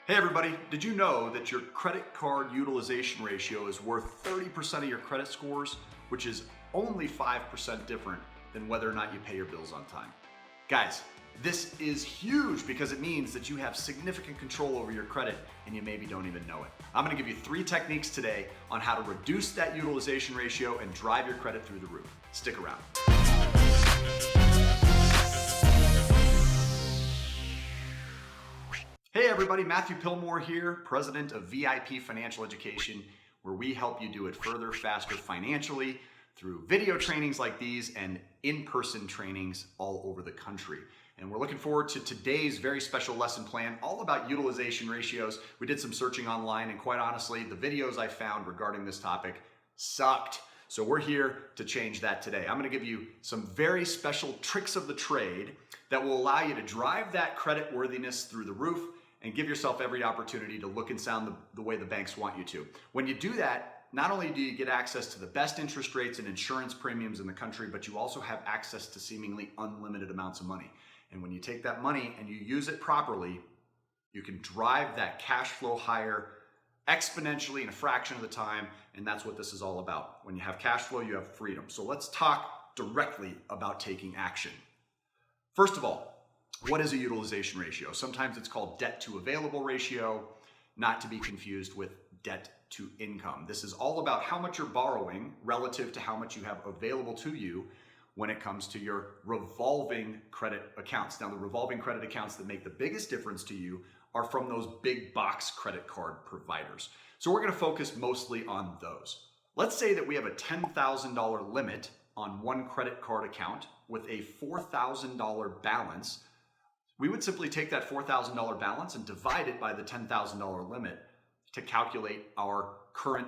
Hey everybody, did you know that your credit card utilization ratio is worth 30% of your credit scores, which is only 5% different than whether or not you pay your bills on time? Guys, this is huge because it means that you have significant control over your credit and you maybe don't even know it. I'm gonna give you 3 techniques today on how to reduce that utilization ratio and drive your credit through the roof. Stick around. Hey everybody, Matthew Pillmore here, president of VIP Financial Education, where we help you do it further, faster financially through video trainings like these and in-person trainings all over the country. And we're looking forward to today's very special lesson plan all about utilization ratios. We did some searching online and quite honestly, the videos I found regarding this topic sucked. So we're here to change that today. I'm gonna give you some very special tricks of the trade that will allow you to drive that credit worthiness through the roof and give yourself every opportunity to look and sound the way the banks want you to. When you do that, not only do you get access to the best interest rates and insurance premiums in the country, but you also have access to seemingly unlimited amounts of money. And when you take that money and you use it properly, you can drive that cash flow higher exponentially in a fraction of the time, and that's what this is all about. When you have cash flow, you have freedom. So let's talk directly about taking action. First of all, what is a utilization ratio? Sometimes it's called debt to available ratio, not to be confused with debt to income. This is all about how much you're borrowing relative to how much you have available to you when it comes to your revolving credit accounts. Now, the revolving credit accounts that make the biggest difference to you are from those big box credit card providers. So we're gonna focus mostly on those. Let's say that we have a $10,000 limit on one credit card account with a $4,000 balance. We would simply take that $4,000 balance and divide it by the $10,000 limit to calculate our current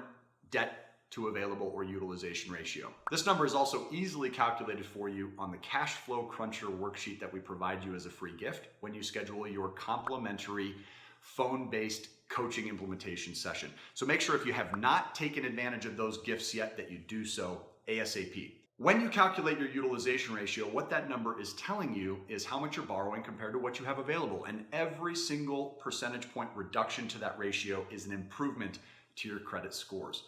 debt to available or utilization ratio. This number is also easily calculated for you on the Cash Flow Cruncher worksheet that we provide you as a free gift when you schedule your complimentary phone-based coaching implementation session. So make sure if you have not taken advantage of those gifts yet that you do so ASAP. When you calculate your utilization ratio, what that number is telling you is how much you're borrowing compared to what you have available. And every single percentage point reduction to that ratio is an improvement to your credit scores.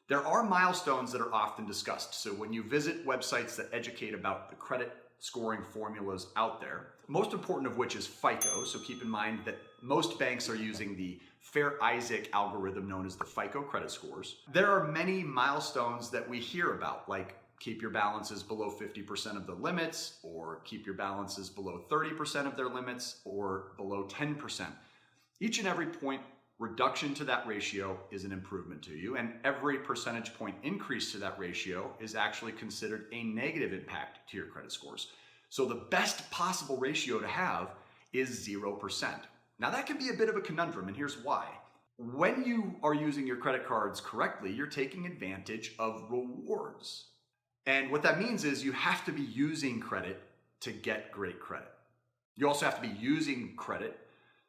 There are milestones that are often discussed. So when you visit websites that educate about the credit scoring formulas out there, most important of which is FICO. So keep in mind that most banks are using the Fair Isaac algorithm known as the FICO credit scores. There are many milestones that we hear about, like keep your balances below 50% of the limits, or keep your balances below 30% of their limits, or below 10%. Each and every point reduction to that ratio is an improvement to you, and every percentage point increase to that ratio is actually considered a negative impact to your credit scores. So the best possible ratio to have is 0%. Now that can be a bit of a conundrum, and here's why. When you are using your credit cards correctly, you're taking advantage of rewards. And what that means is you have to be using credit to get great credit. You also have to be using credit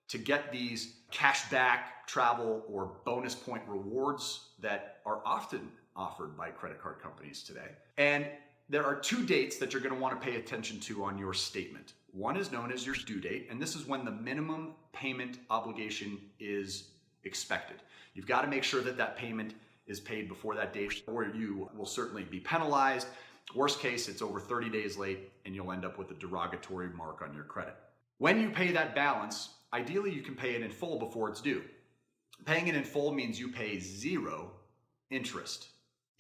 to get these cash back, travel, or bonus point rewards that are often offered by credit card companies today. And there are 2 dates that you're going to want to pay attention to on your statement. One is known as your due date, and this is when the minimum payment obligation is expected. You've got to make sure that that payment is paid before that date, or you will certainly be penalized. Worst case, it's over 30 days late and you'll end up with a derogatory mark on your credit. When you pay that balance, ideally you can pay it in full before it's due. Paying it in full means you pay 0 interest,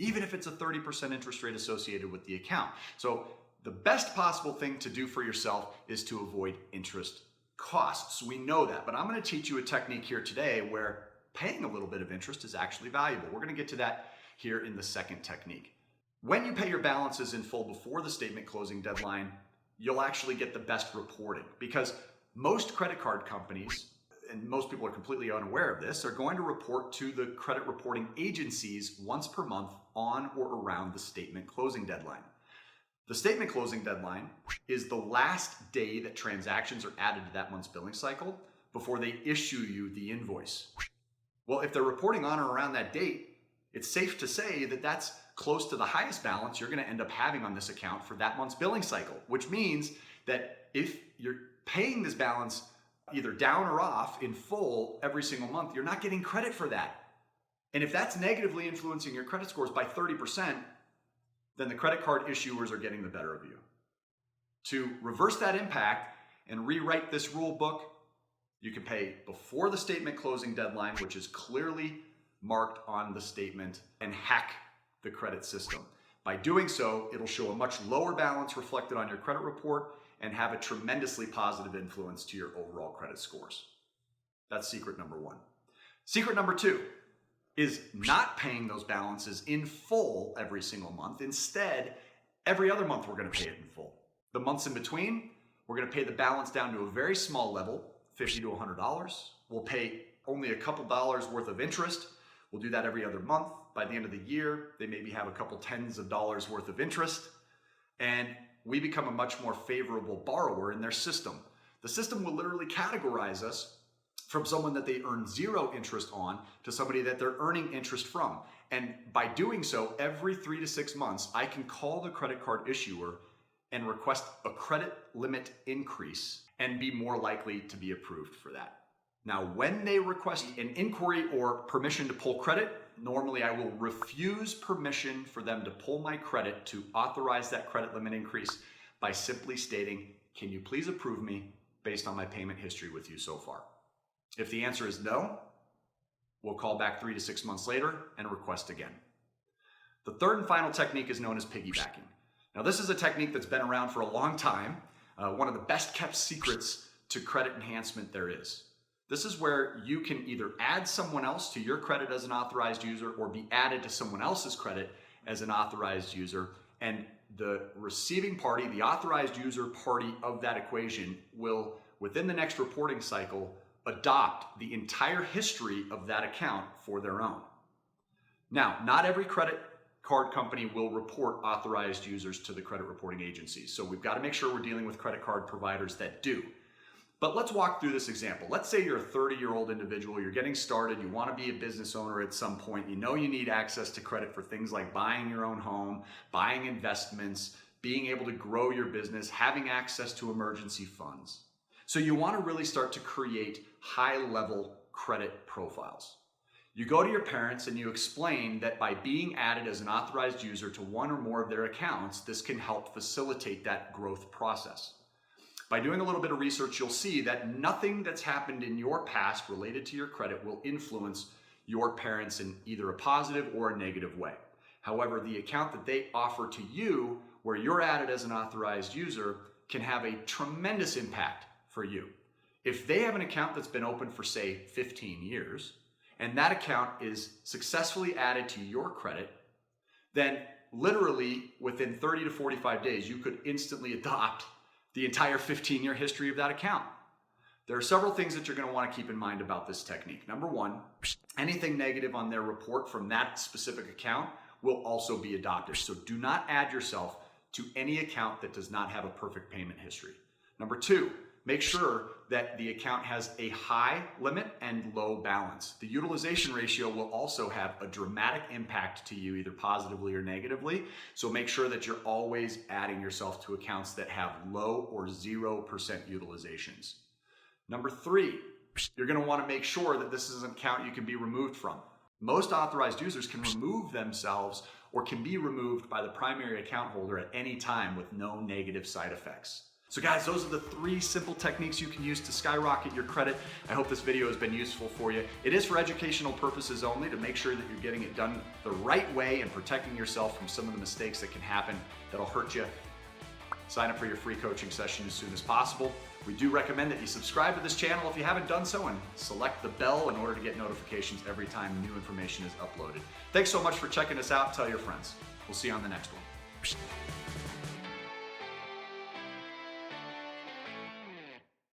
even if it's a 30% interest rate associated with the account. So the best possible thing to do for yourself is to avoid interest costs. We know that, but I'm going to teach you a technique here today where paying a little bit of interest is actually valuable. We're going to get to that here in the second technique. When you pay your balances in full before the statement closing deadline, you'll actually get the best reporting, because most credit card companies, and most people are completely unaware of this, are going to report to the credit reporting agencies once per month on or around the statement closing deadline. The statement closing deadline is the last day that transactions are added to that month's billing cycle before they issue you the invoice. Well, if they're reporting on or around that date, it's safe to say that that's close to the highest balance you're going to end up having on this account for that month's billing cycle, which means that if you're paying this balance either down or off in full every single month, you're not getting credit for that. And if that's negatively influencing your credit scores by 30%, then the credit card issuers are getting the better of you. To reverse that impact and rewrite this rule book, you can pay before the statement closing deadline, which is clearly marked on the statement, and hack the credit system. By doing so, it'll show a much lower balance reflected on your credit report and have a tremendously positive influence to your overall credit scores. That's secret number one. Secret number two is not paying those balances in full every single month. Instead, every other month we're going to pay it in full. The months in between, we're going to pay the balance down to a very small level, $50 to $100. We'll pay only a couple dollars worth of interest. We'll do that every other month. By the end of the year, they maybe have a couple tens of dollars worth of interest, and we become a much more favorable borrower in their system. The system will literally categorize us from someone that they earn zero interest on to somebody that they're earning interest from. And by doing so, every 3 to 6 months, I can call the credit card issuer and request a credit limit increase and be more likely to be approved for that. Now, when they request an inquiry or permission to pull credit, normally I will refuse permission for them to pull my credit to authorize that credit limit increase by simply stating, can you please approve me based on my payment history with you so far? If the answer is no, we'll call back 3 to 6 months later and request again. The third and final technique is known as piggybacking. Now, this is a technique that's been around for a long time, one of the best kept secrets to credit enhancement there is. This is where you can either add someone else to your credit as an authorized user or be added to someone else's credit as an authorized user. And the receiving party, the authorized user party of that equation will, within the next reporting cycle, adopt the entire history of that account for their own. Now, not every credit card company will report authorized users to the credit reporting agencies. So we've got to make sure we're dealing with credit card providers that do. But let's walk through this example. Let's say you're a 30-year-old individual, you're getting started, you want to be a business owner at some point, you know you need access to credit for things like buying your own home, buying investments, being able to grow your business, having access to emergency funds. So you want to really start to create high-level credit profiles. You go to your parents and you explain that by being added as an authorized user to one or more of their accounts, this can help facilitate that growth process. By doing a little bit of research, you'll see that nothing that's happened in your past related to your credit will influence your parents in either a positive or a negative way. However, the account that they offer to you, where you're added as an authorized user, can have a tremendous impact for you. If they have an account that's been open for, say, 15 years, and that account is successfully added to your credit, then literally within 30 to 45 days, you could instantly adopt the entire 15-year history of that account. There are several things that you're going to want to keep in mind about this technique. Number one, anything negative on their report from that specific account will also be adopted. So do not add yourself to any account that does not have a perfect payment history. Number two, make sure that the account has a high limit and low balance. The utilization ratio will also have a dramatic impact to you, either positively or negatively. So make sure that you're always adding yourself to accounts that have low or 0% utilizations. Number three, you're going to want to make sure that this is an account you can be removed from. Most authorized users can remove themselves or can be removed by the primary account holder at any time with no negative side effects. So guys, those are the 3 simple techniques you can use to skyrocket your credit. I hope this video has been useful for you. It is for educational purposes only, to make sure that you're getting it done the right way and protecting yourself from some of the mistakes that can happen that'll hurt you. Sign up for your free coaching session as soon as possible. We do recommend that you subscribe to this channel if you haven't done so, and select the bell in order to get notifications every time new information is uploaded. Thanks so much for checking us out. Tell your friends. We'll see you on the next one.